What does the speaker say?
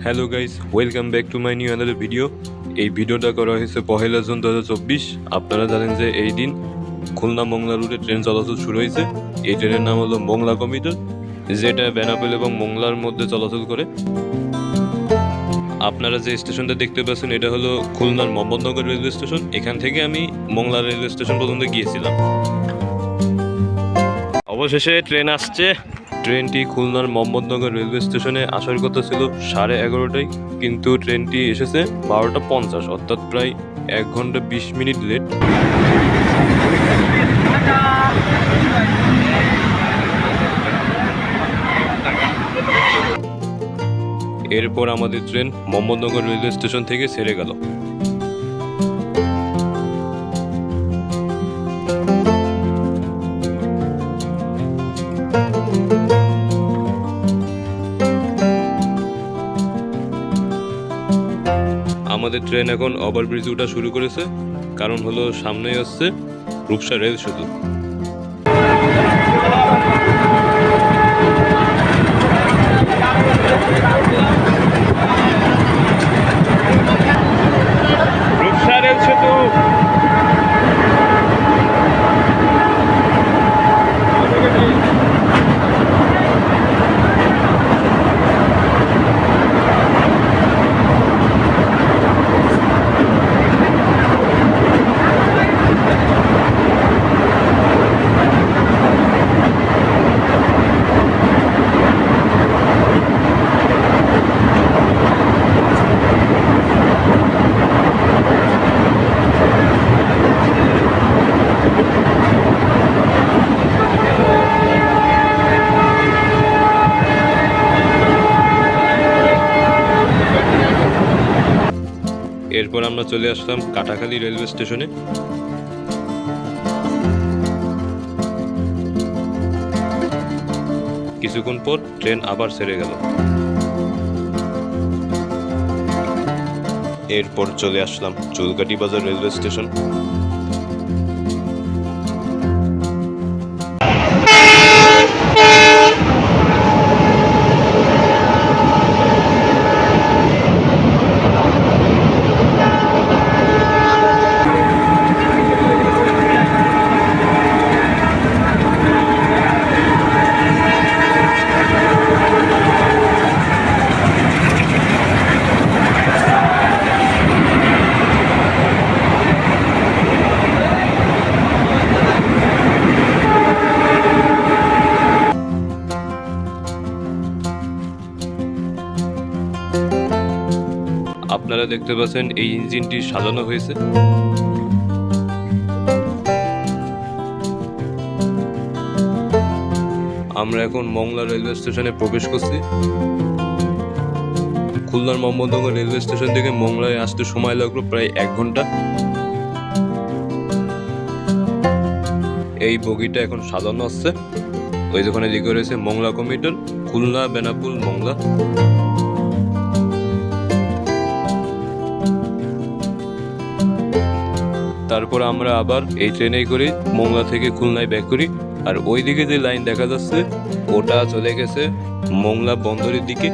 Hello guys, welcome back to my new another video. এই ভিডিওটা করা হয়েছে 1 জুন 2024। আপনারা জানেন যে এই দিন খুলনা মংলা রুটে ট্রেন চলাচল শুরু হয়েছে। এই ট্রেনের নাম হলো মংলা কমিটার, যেটা বেনাপোল এবং মংলার মধ্যে চলাচল করে। আপনারা যে স্টেশনটা দেখতে পাচ্ছেন এটা হলো খুলনার মোহাম্মদনগর রেলওয়ে স্টেশন। এখান থেকে আমি মংলা রেলওয়ে স্টেশন পর্যন্ত গিয়েছিলাম। অবশেষে ট্রেন আসছে। ট্রেনটি খুলনার মোহাম্মদনগর রেলওয়ে স্টেশনে আসার কথা ছিল 11:30টায়, কিন্তু ট্রেনটি এসেছে 12:50, অর্থাৎ প্রায় 1 ঘন্টা 20 মিনিট লেট। এরপর আমাদের ট্রেন মোহাম্মদনগর রেলওয়ে স্টেশন থেকে ছেড়ে গেল। আমাদের ট্রেন এখন ওভারব্রিজ ওঠা শুরু করেছে, কারণ হলো সামনেই হচ্ছে রূপসা রেল সেতু। রূপসা রেল সেতু এরপর আমরা চলে আসলাম কাটাখালী রেলওয়ে স্টেশনে। কিছুক্ষণ পর ট্রেন আবার ছেড়ে গেল। এরপর চলে আসলাম চুলকাটি বাজার রেলওয়ে স্টেশন। আপনারা দেখতে পাচ্ছেন এই ইঞ্জিনটি সাজানো হয়েছে। আমরা এখন মংলা রেলওয়ে স্টেশনে প্রবেশ করছি। খুলনার মোহাম্মদনগর রেলওয়ে স্টেশন থেকে মংলায় আসতে সময় লাগলো প্রায় 1 ঘন্টা। এই বগিটা এখন সাজানো আছে। ওই যেখানে লিখে রয়েছে মংলা কমিটার, খুলনা বেনাপোল মংলা। তারপর আমরা আবার এই ট্রেনেই করে মংলা থেকে খুলনায় ব্যাক করি। আর ওইদিকে যে লাইন দেখা যাচ্ছে ওটা চলে গেছে মংলা বন্দরের দিকে।